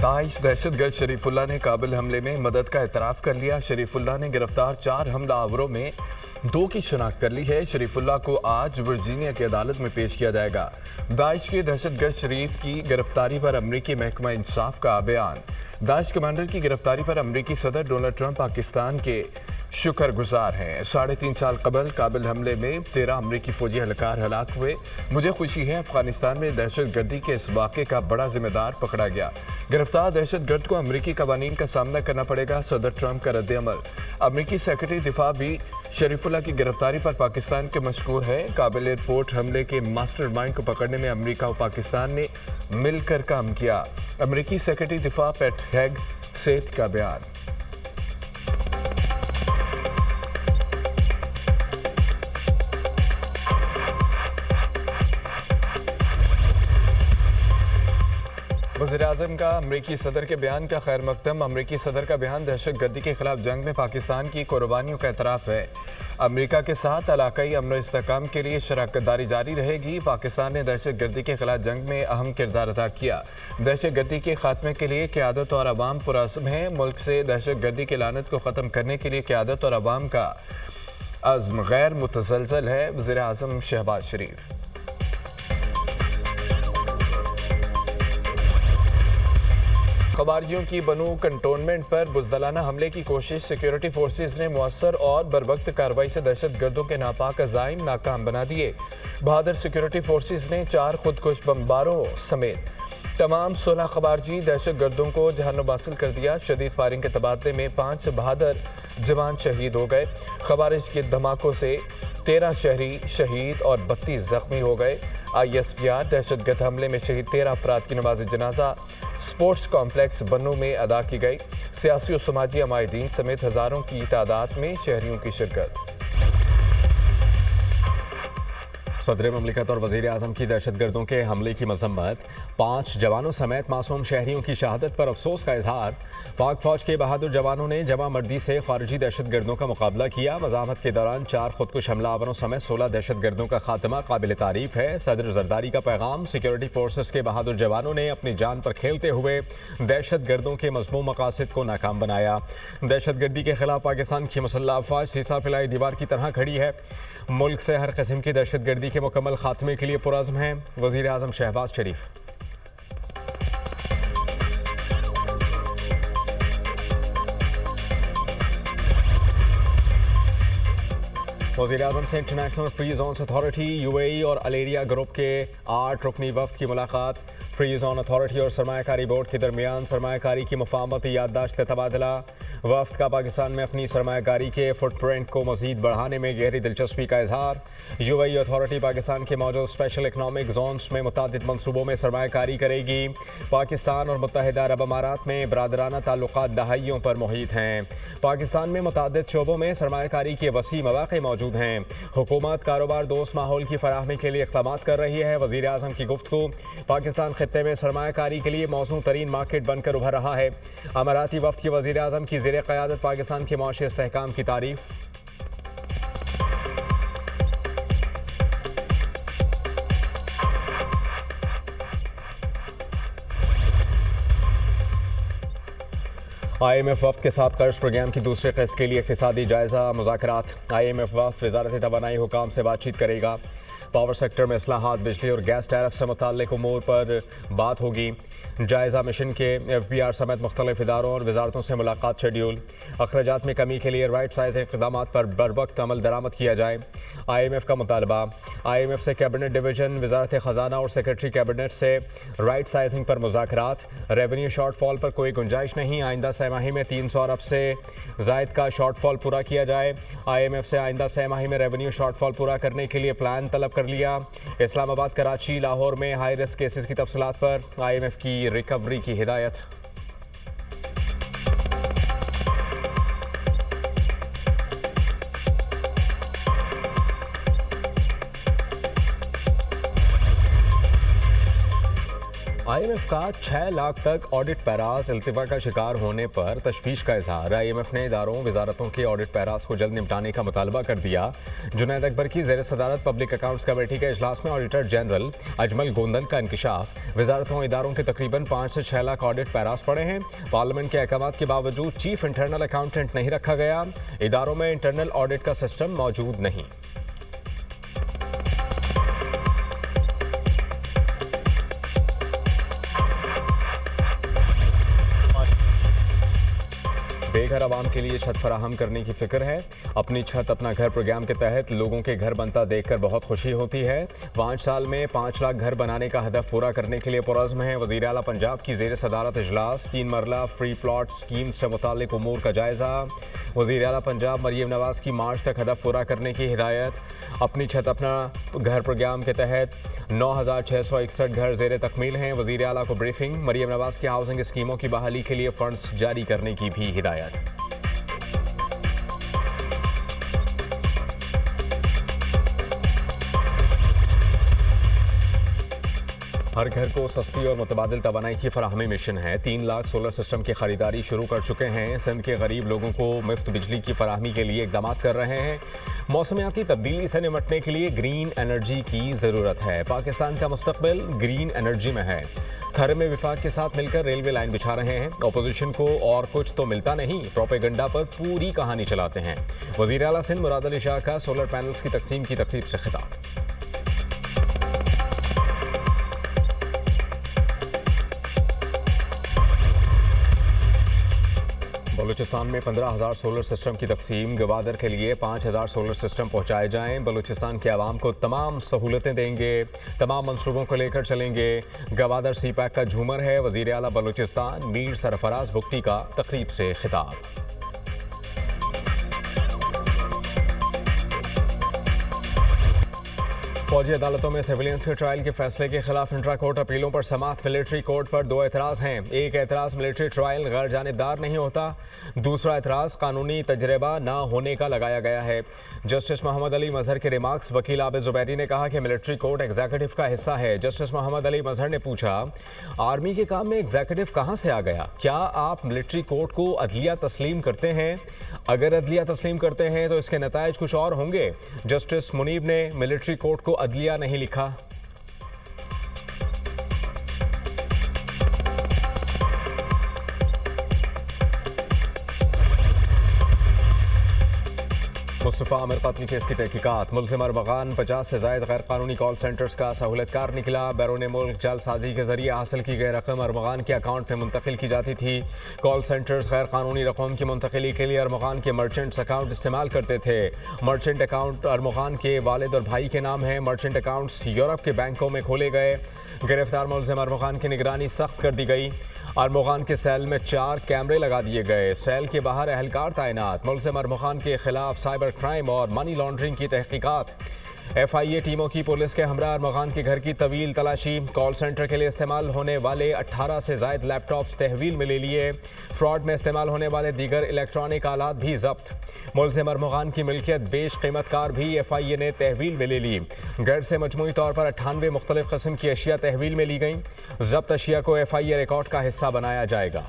Daesh दहशतगर्द Sharifullah ने काबिल हमले में मदद का इतराफ़ कर लिया। शरीफुल्लाह ने गिरफ्तार 4 हमलावरों में 2 की शिनाख्त कर ली है। शरीफुल्लाह को आज वर्जीनिया की अदालत में पेश किया जाएगा। दाइश के दहशतगर्द शरीफ की गिरफ्तारी पर अमरीकी महकमा इंसाफ का बयान। दाइश कमांडर की गिरफ्तारी पर अमरीकी सदर डोनाल्ड ट्रंप पाकिस्तान के शुक्रगुजार हैं। 3.5 साल कबल काबिल हमले में 13 अमरीकी फौजी एहलकार हलाक हुए। मुझे खुशी है अफगानिस्तान में दहशतगर्दी के इस वाक़े का बड़ा जिम्मेदार पकड़ा गया। गिरफ्तार दहशतगर्द को अमरीकी कवानीन का सामना करना पड़ेगा। सदर ट्रंप का रद्द-ए-अमल। अमरीकी सेक्रेटरी दिफा भी शरीफुल्लाह की गिरफ्तारी पर पाकिस्तान के मशकूर है। काबिल एयरपोर्ट हमले के मास्टरमाइंड को पकड़ने में अमरीका और पाकिस्तान ने मिलकर काम किया। अमरीकी सेक्रेटरी दिफा पेट हेगसेथ का बयान। वज़ीर-ए-आज़म का अमरीकी सदर के बयान का खैर मकदम। अमरीकी सदर का बयान दहशतगर्दी के खिलाफ जंग में पाकिस्तान की कुर्बानियों का एतराफ़ है। अमरीका के साथ इलाकाई अमन व इस्तेहकाम के लिए शराकतदारी जारी रहेगी। पाकिस्तान ने दहशतगर्दी के खिलाफ जंग में अहम किरदार अदा किया। दहशतगर्दी के खात्मे के लिए क़यादत और अवाम पुरअज़्म है। मुल्क से दहशतगर्दी की लानत को ख़त्म करने के लिए क़यादत और अवाम का अज़्म गैर मुतज़लज़ल है। वज़ीर-ए-आज़म शहबाज शरीफ। खवारियों की बनू कंटोनमेंट पर बुज़दिलाना हमले की कोशिश। सिक्योरिटी फोर्सेज ने मुअस्सर और बरवक्त कार्रवाई से दहशतगर्दों के नापाक अज़ाइम नाकाम बना दिए। बहादुर सिक्योरिटी फोर्सेज ने 4 खुदकुश बमबारों समेत तमाम 16 खवारजी दहशतगर्दों को जहन्नुम हासिल कर दिया। शदीद फायरिंग के तबादले में 5 बहादुर जवान शहीद हो गए। खवारिज के धमाकों से 13 शहरी शहीद और 32 जख्मी हो गए। ISPR दहशतगर्द हमले में शहीद 13 अफराद की नमाज जनाजा स्पोर्ट्स कॉम्प्लेक्स बन्नू में अदा की गई। सियासी और समाजी अमायदीन समेत हज़ारों की तादाद में शहरियों की शिरकत। सदर ममलिकत और वज़ीर-ए-आज़म की दहशतगर्दों के हमले की मज़म्मत। 5 जवानों समेत मासूम शहरियों की शहादत पर अफसोस का इजहार। पाक फौज के बहादुर जवानों ने जमा मर्दी से खारजी दहशतगर्दों का मुकाबला किया। मज़ाहमत के दौरान 4 खुदकुश हमलावरों समेत 16 दहशतगर्दों का खात्मा काबिल तारीफ है। सदर जरदारी का पैगाम। सिक्योरिटी फोर्सेस के बहादुर जवानों ने अपनी जान पर खेलते हुए दहशतगर्दों के मज़मूम मकासद को नाकाम बनाया। दहशतगर्दी के खिलाफ पाकिस्तान की मुसल्लह अफ़वाज सीसा पिलाई दीवार की तरह खड़ी है। मुल्क से हर किस्म की दहशतगर्दी के मुकम्मल खात्मे के लिए पुरअज़्म है। वज़ीर-ए-आज़म शहबाज शरीफ। वज़ीर-ए-आज़म से international free zones authority UAE और अलेरिया ग्रुप के 8 रुकनी वफ़द की मुलाकात। फ्री जोन अथॉरिटी और सरमायाकारी बोर्ड के दरमियान सरमायाकारी की मुफाहमती याददाश्त तबादला। वफ़द का पाकिस्तान में अपनी सरमायाकारी के फुटप्रिंट को मज़ीद बढ़ाने में गहरी दिलचस्पी का इजहार। UAE अथॉरिटी पाकिस्तान के मौजूद स्पेशल इकनॉमिक जोन्स में मुतादिद मनसूबों में सरमायाकारी करेगी। पाकिस्तान और मुत्तहिदा अरब अमारात में बरादराना ताल्लुकात दहाइयों पर मुहित हैं। पाकिस्तान में मुतादिद शोबों में सरमायाकारी के वसी मौक़े मौजूद हैं। हुकूमत कारोबार दोस्त माहौल की फराहमी के लिए इक़दामात कर रही है। वज़ीर-ए-आज़म की गुफ्तगू। पाकिस्तान खित्ते में सरमायाकारी के लिए मौजूद तरीन मार्केट बनकर उभर रहा है। अमाराती वफ़द की वज़ीर-ए-आज़म की ज़ेरे क़यादत पाकिस्तान के मुआशी इस्तेहकाम की तारीफ। IMF वफ़द के साथ कर्ज प्रोग्राम की दूसरे किस्त के लिए इक़्तिसादी जायज़ा मुज़ाकरात। IMF वफ़द वज़ारत तवानाई हुकाम से बातचीत करेगा। पावर सेक्टर में इस्लाहात, बिजली और गैस टैरिफ से मुताल्लिक़ उमूर पर बात होगी। जायज़ा मिशन के FBR समेत मुख्तलिफ इदारों और वजारतों से मुलाकात शेड्यूल। अखराजात में कमी के लिए राइट साइज़ इक़दामात पर बरवक्त अमल दरामद किया जाए। IMF का मुतालबा। IMF से कैबिनेट डिवीज़न, वजारत ख़जाना और सेक्रेटरी कैबिनेट से राइट साइजिंग पर मुज़ाकरात। रेवेन्यू शॉर्टफॉल पर कोई गुंजाइश नहीं। आइंदा सहमाही में 300 अरब से ज़ायद का शॉर्टफॉल पूरा किया जाए। IMF से आइंदा सहमाही में रेवेन्यू शॉर्टफॉल पूरा करने के लिए प्लान तलब कर लिया। इस्लामाबाद, कराची, लाहौर में हाई रिस्क केसेस की तफसीलात पर IMF की रिकवरी की हिदायत। IMF का 6 लाख तक ऑडिट पैरास इल्तिवा का शिकार होने पर तशवीश का इजहार। IMF ने इदारों वजारतों के ऑडिट पैरास को जल्द निपटाने का मुतालबा कर दिया। जुनैद अकबर की ज़ेर सदारत पब्लिक अकाउंट्स कमेटी के इजलास में ऑडिटर जनरल अजमल गोंदल का इंकशाफ। वजारतों इदारों के तकरीबन 5 से 6 लाख ऑडिट पैरास पड़े हैं। पार्लियामेंट के अहकाम के बावजूद चीफ इंटरनल अकाउंटेंट नहीं रखा गया। इदारों में इंटरनल ऑडिट का सिस्टम मौजूद नहीं। बेघर आवाम के लिए छत फराहम करने की फिक्र है। अपनी छत अपना घर प्रोग्राम के तहत लोगों के घर बनता देखकर बहुत खुशी होती है। 5 साल में 5 लाख घर बनाने का हदफ पूरा करने के लिए पुरज़्म है। वज़ीर आला पंजाब की ज़ेर सदारत इजलास। 3 मरला फ्री प्लॉट स्कीम से मुताल्लिक उमूर का जायज़ा। वज़ीर आला पंजाब मरियम नवाज़ की मार्च तक हदफ पूरा करने की हिदायत। अपनी छत अपना घर प्रोग्राम के तहत 9,661 घर ज़ेर तकमील हैं। वज़ीर आला को ब्रीफिंग। मरियम नवाज़ की हाउसिंग स्कीमों की बहाली के लिए फंड्स जारी करने की भी हिदायत। हर घर को सस्ती और मुतबादिल तवानाई की फराहमी मिशन है। 3 लाख सोलर सिस्टम की खरीदारी शुरू कर चुके हैं। सिंध के गरीब लोगों को मुफ्त बिजली की फराहमी के लिए इकदाम कर रहे हैं। मौसमियाती तब्दीली से निपटने के लिए ग्रीन एनर्जी की ज़रूरत है। पाकिस्तान का मुस्तकबिल ग्रीन एनर्जी में है। खर में विफाक के साथ मिलकर रेलवे लाइन बिछा रहे हैं। अपोजिशन को और कुछ तो मिलता नहीं, प्रोपेगंडा पर पूरी कहानी चलाते हैं। वज़ीर आला सिंध मुराद अली शाह का सोलर पैनल्स की तकसीम की तकरीब से खिताब। बलूचिस्तान में 15,000 सोलर सिस्टम की तकसीम। गवादर के लिए 5,000 सोलर सिस्टम पहुंचाए जाएं। बलूचिस्तान के आवाम को तमाम सहूलतें देंगे। तमाम मंसूबों को लेकर चलेंगे। गवादर सी पैक का झूमर है। वज़ीर आला बलूचिस्तान मीर सरफराज बुख्ती का तकरीब से खिताब। फौजी अदालतों में सिविलियंस के ट्रायल के फैसले के खिलाफ इंट्रा कोर्ट अपीलों पर समाअत। मिलिट्री कोर्ट पर 2 एतराज़ हैं। एक एतराज़ मिलिट्री ट्रायल गैर जानिबदार नहीं होता। दूसरा एतराज़ कानूनी तजर्बा ना होने का लगाया गया है। जस्टिस मोहम्मद अली मजहर के रिमार्क्स। वकील आबिद जुबैरी ने कहा कि मिलिट्री कोर्ट एग्जीक्यूटिव का हिस्सा है। जस्टिस मोहम्मद अली मजहर ने पूछा, आर्मी के काम में एग्जीक्यूटिव कहाँ से आ गया? क्या आप मिलिट्री कोर्ट को अदलिया तस्लीम करते हैं? अगर अदलिया तस्लीम करते हैं तो इसके नताइज कुछ और होंगे। जस्टिस मुनीब ने मिलिट्री कोर्ट को अदलिया नहीं लिखा। मुस्तफ़ा आमिर कत्ल केस की तहकीकात। मुलजिम अरमगान 50 से ज़ायद गैर कानूनी कॉल सेंटर्स का सहूलतकार निकला। बैरून मुल्क जालसाजी के जरिए हासिल की गई रकम अरमगान के अकाउंट में मुंतकिल की जाती थी। कॉल सेंटर्स गैर कानूनी रकम की मुंतकिली के लिए अरमगान के मर्चेंट्स अकाउंट इस्तेमाल करते थे। मर्चेंट अकाउंट अरमगान के वालिद और भाई के नाम है। मर्चेंट अकाउंट्स यूरोप के बैंकों में खोले गए। गिरफ्तार मुलजिम अरमगान की निगरानी सख्त कर दी गई। अरमगान के सेल में 4 कैमरे लगा दिए गए। सेल के बाहर अहलकार तैनात। मुलजिम अरमगान के खिलाफ साइबर क्राइम और मनी लॉन्ड्रिंग की तहकीकात। FIA टीमों की पुलिस के हमरा अरमगान के घर की तवील तलाशी। कॉल सेंटर के लिए इस्तेमाल होने वाले 18 से ज़ायद लैपटॉप्स तहवील में ले लिए। फ्रॉड में इस्तेमाल होने वाले दीगर इलेक्ट्रॉनिक आलात भी जब्त। मुलजिम अरमगान की मिल्कियत बेश कीमत कार भी FIA ने तहवील में ले ली। घर से मजमूई तौर पर 98 मुख्तलिफ किस्म की अशिया तहवील में ली गई। जब्त अशिया को FIA रिकॉर्ड का हिस्सा बनाया जाएगा।